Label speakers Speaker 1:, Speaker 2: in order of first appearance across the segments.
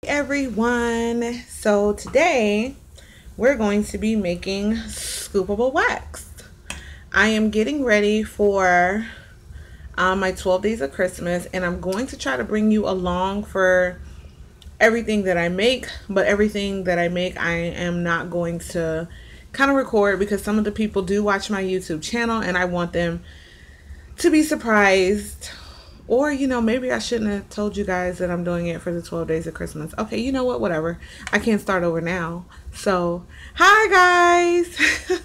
Speaker 1: Everyone, so today we're going to be making scoopable wax. I am getting ready for my 12 days of Christmas, and I'm going to try to bring you along for everything that I make, but everything that I make I am not going to kind of record because some of the people do watch my YouTube channel and I want them to be surprised. Or, you know, maybe I shouldn't have told you guys that I'm doing it for the 12 days of Christmas. Okay, you know what? Whatever. I can't start over now. So, hi guys.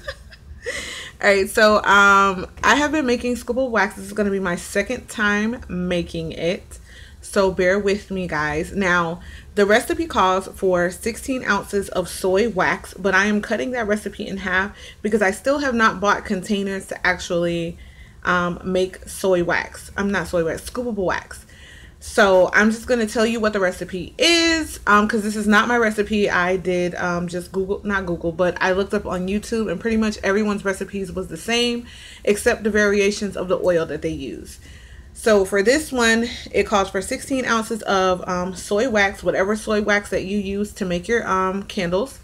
Speaker 1: All right, so I have been making Scoopable Wax. This is going to be my second time making it. So bear with me, guys. Now, the recipe calls for 16 ounces of soy wax, but I am cutting that recipe in half because I still have not bought containers to actually make soy wax. Not soy wax, scoopable wax. So I'm just going to tell you what the recipe is because this is not my recipe. I did just not Google, but I looked up on YouTube and pretty much everyone's recipes was the same except the variations of the oil that they use. So for this one, it calls for 16 ounces of soy wax, whatever soy wax that you use to make your candles.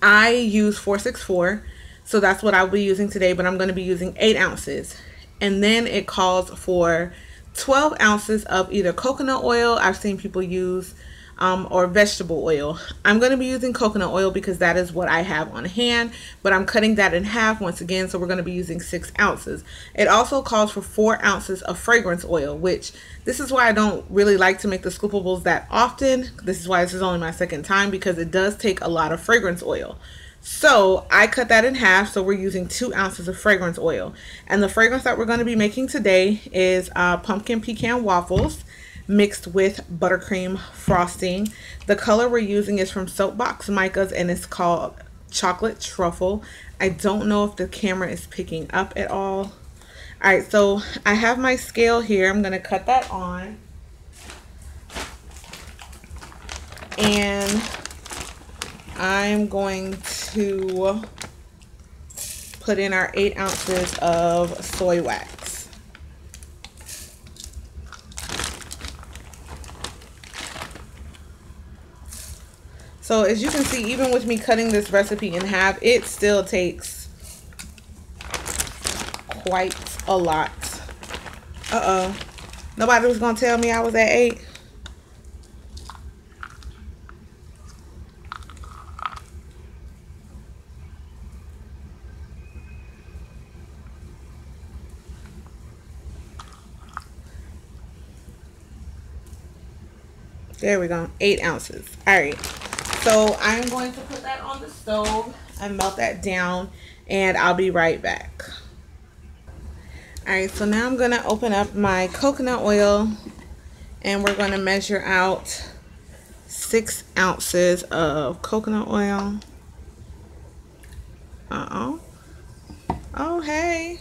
Speaker 1: I use 464. So that's what I'll be using today, but I'm going to be using 8 ounces. And then it calls for 12 ounces of either coconut oil, I've seen people use, or vegetable oil. I'm going to be using coconut oil because that is what I have on hand, but I'm cutting that in half once again, so we're going to be using 6 ounces. It also calls for 4 ounces of fragrance oil, which this is why I don't really like to make the scoopables that often. This is why this is only my second time, because it does take a lot of fragrance oil. So I cut that in half, so we're using 2 ounces of fragrance oil. And the fragrance that we're going to be making today is pumpkin pecan waffles mixed with buttercream frosting. The color we're using is from Soapbox Micas and it's called Chocolate Truffle. I don't know if the camera is picking up at all. Alright, so I have my scale here. I'm going to cut that on. And I'm going to put in our 8 ounces of soy wax. So as you can see, even with me cutting this recipe in half, it still takes quite a lot. Uh-oh. Nobody was going to tell me I was at 8. There we go, 8 ounces. All right, so I'm going to put that on the stove and melt that down, and I'll be right back. All right, so now I'm going to open up my coconut oil, and we're going to measure out 6 ounces of coconut oil. Uh-oh. Oh, hey.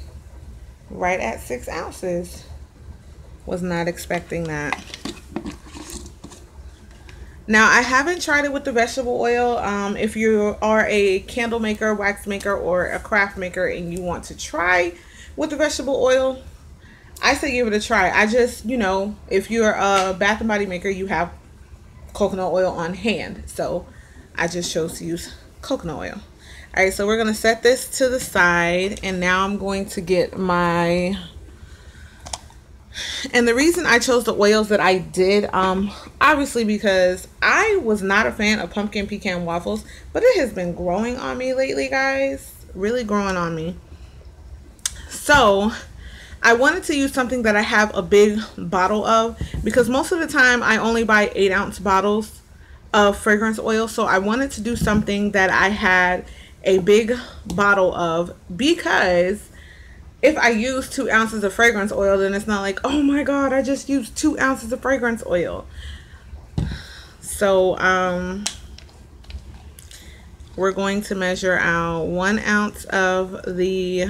Speaker 1: Right at 6 ounces. Was not expecting that. Now, I haven't tried it with the vegetable oil. If you are a candle maker, wax maker, or a craft maker and you want to try with the vegetable oil, I say give it a try. I just, you know, if you're a Bath and Body maker, you have coconut oil on hand. So I just chose to use coconut oil. All right, so we're going to set this to the side. And now I'm going to get my... And the reason I chose the oils that I did, obviously because I was not a fan of pumpkin pecan waffles, but it has been growing on me lately, guys. Really growing on me. So I wanted to use something that I have a big bottle of, because most of the time I only buy 8 ounce bottles of fragrance oil. So I wanted to do something that I had a big bottle of, because if I use 2 ounces of fragrance oil, then it's not like, oh my god, I just used 2 ounces of fragrance oil. So we're going to measure out 1 ounce of the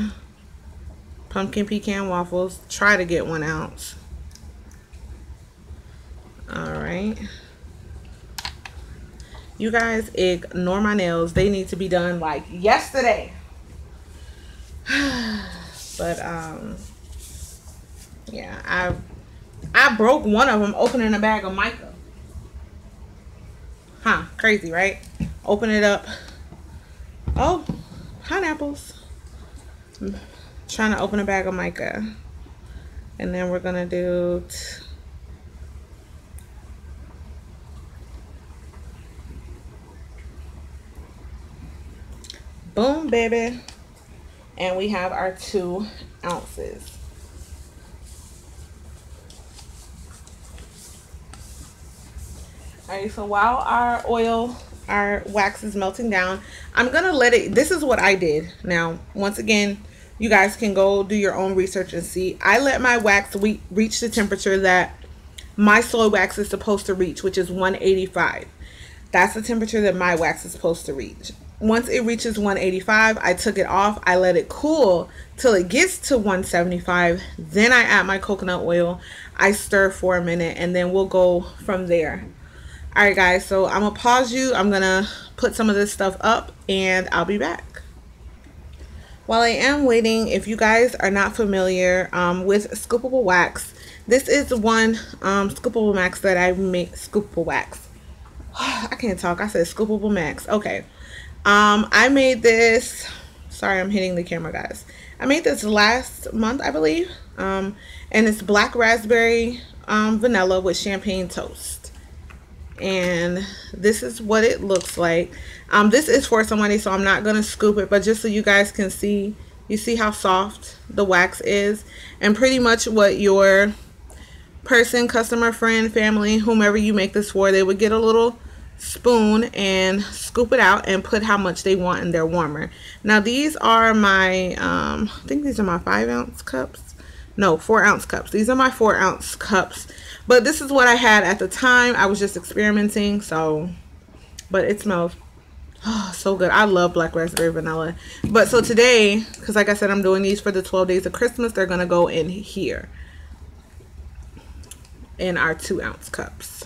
Speaker 1: pumpkin pecan waffles. Try to get 1 ounce. All right. You guys ignore my nails. They need to be done like yesterday. But yeah, I broke one of them opening a bag of mica. Crazy, right? Open it up. Oh, pineapples. I'm trying to open a bag of mica. And then we're gonna do boom, baby. And we have our 2 ounces. Alright, so while our wax is melting down, I'm gonna let it, this is what I did. Now, once again, you guys can go do your own research and see. I let my wax reach the temperature that my soy wax is supposed to reach, which is 185. That's the temperature that my wax is supposed to reach. Once it reaches 185, I took it off. I let it cool till it gets to 175. Then I add my coconut oil. I stir for a minute, and then we'll go from there. All right, guys, so I'm gonna pause you. I'm gonna put some of this stuff up, and I'll be back. While I am waiting, if you guys are not familiar with Scoopable Wax, this is one Scoopable Wax that I made. Scoopable Wax. I can't talk. I said Scoopable Max. Okay. I made this. Sorry, I'm hitting the camera, guys. I made this last month, I believe. And it's black raspberry vanilla with champagne toast. And this is what it looks like. This is for somebody, so I'm not gonna scoop it, but just so you guys can see, you see how soft the wax is, and pretty much what your person, customer, friend, family, whomever you make this for, they would get a little spoon and scoop it out and put how much they want in their warmer. Now these are my I think these are my 5-ounce cups. No, 4-ounce cups. These are my 4-ounce cups. But this is what I had at the time. I was just experimenting, so, but it smells so good. I love black raspberry vanilla. But so today, because like I said, I'm doing these for the 12 days of Christmas, they're going to go in here in our 2-ounce cups.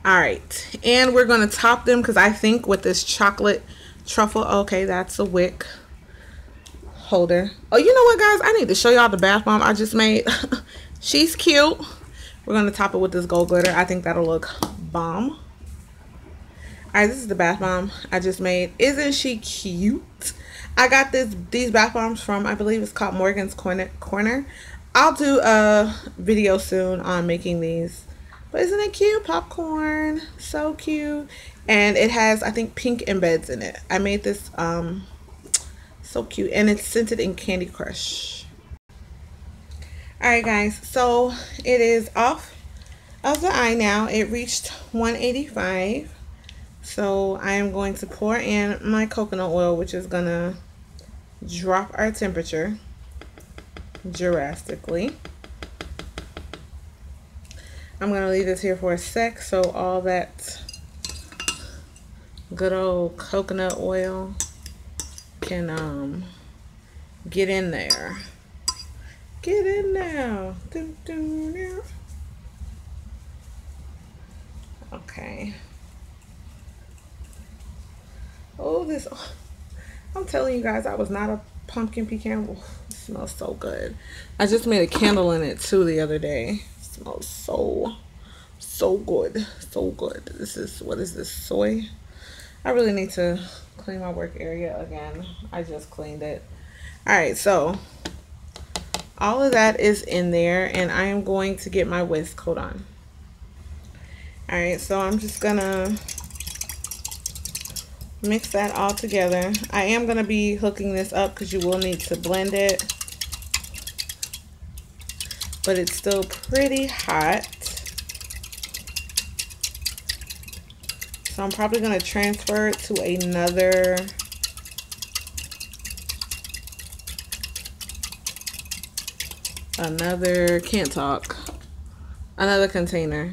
Speaker 1: All right, and we're going to top them because I think with this chocolate truffle, okay, that's a wick holder. Oh, you know what, guys? I need to show y'all the bath bomb I just made. She's cute. We're going to top it with this gold glitter. I think that'll look bomb. All right, this is the bath bomb I just made. Isn't she cute? I got these bath bombs from, I believe it's called Morgan's Corner. I'll do a video soon on making these. But isn't it cute? Popcorn. So cute. And it has, I think, pink embeds in it. I made this so cute. And it's scented in Candy Crush. Alright, guys. So it is off of the eye now. It reached 185. So I am going to pour in my coconut oil, which is going to drop our temperature drastically. I'm going to leave this here for a sec so all that good old coconut oil can get in there. Get in there. Okay. Oh, this, I'm telling you guys, I was not a pumpkin pecan. Oh, it smells so good. I just made a candle in it too the other day. It smells so good. So good. This is, what is this, soy? I really need to clean my work area again. I just cleaned it. Alright, so all of that is in there, and I am going to get my whisk. Hold on. Alright, so I'm just gonna mix that all together. I am gonna be hooking this up because you will need to blend it, but it's still pretty hot. So I'm probably gonna transfer it to another container.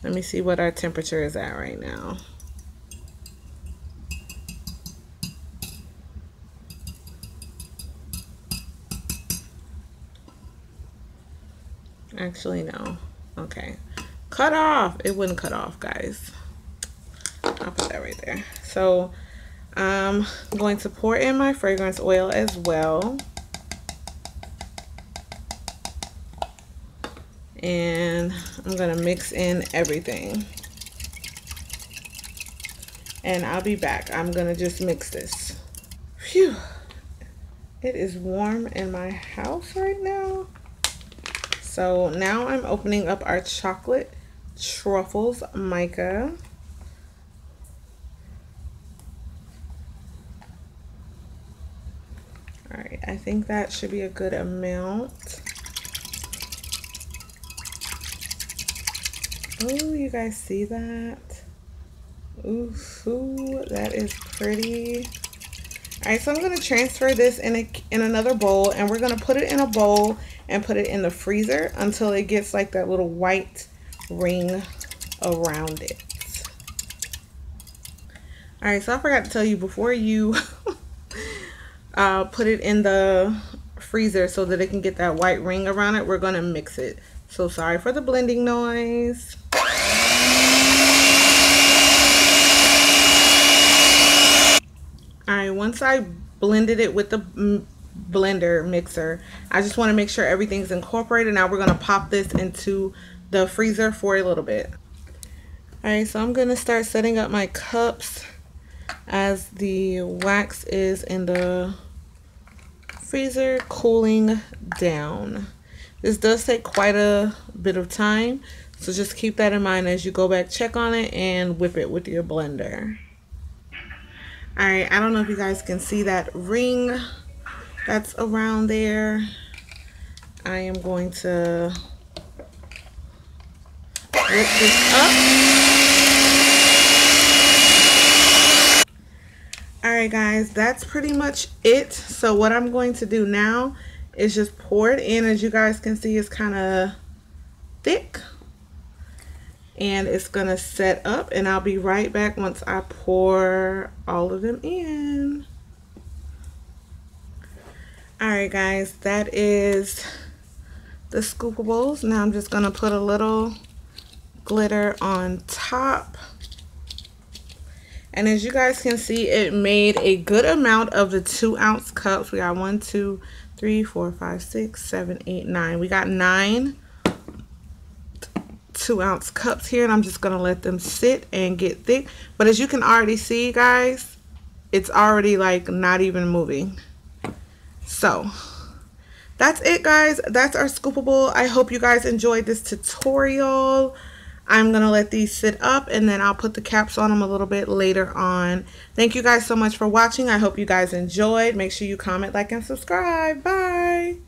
Speaker 1: Let me see what our temperature is at right now. Actually, no. Okay. Cut off. It wouldn't cut off, guys. I'll put that right there. So I'm going to pour in my fragrance oil as well. And I'm going to mix in everything. and I'll be back. I'm gonna just mix this. Phew. It is warm in my house right now. So now I'm opening up our chocolate truffles mica. All right, I think that should be a good amount. Oh, you guys see that? Ooh, that is pretty. All right, so I'm gonna transfer this in another bowl, and we're gonna put it in a bowl and put it in the freezer until it gets like that little white ring around it. All right, so I forgot to tell you, before you put it in the freezer so that it can get that white ring around it, we're gonna mix it. So sorry for the blending noise. All right, once I blended it with the blender mixer, I just want to make sure everything's incorporated. Now we're going to pop this into the freezer for a little bit. All right, so I'm going to start setting up my cups as the wax is in the freezer cooling down. This does take quite a bit of time, so just keep that in mind as you go back, check on it, and whip it with your blender. All right, I don't know if you guys can see that ring that's around there. I am going to whip this up. All right, guys, that's pretty much it. So what I'm going to do now is just pour it in. As you guys can see, it's kind of thick. And it's gonna set up, and I'll be right back once I pour all of them in. All right, guys, that is the scoopables. Now I'm just gonna put a little glitter on top. And as you guys can see, it made a good amount of the 2-ounce cups. We got 1, 2, 3, 4, 5, 6, 7, 8, 9. We got 9 2-ounce cups here, and I'm just gonna let them sit and get thick. But as you can already see, guys, it's already like not even moving. So that's it, guys. That's our scoopable. I hope you guys enjoyed this tutorial. I'm gonna let these sit up, and then I'll put the caps on them a little bit later on. Thank you guys so much for watching. I hope you guys enjoyed. Make sure you comment, like, and subscribe. Bye.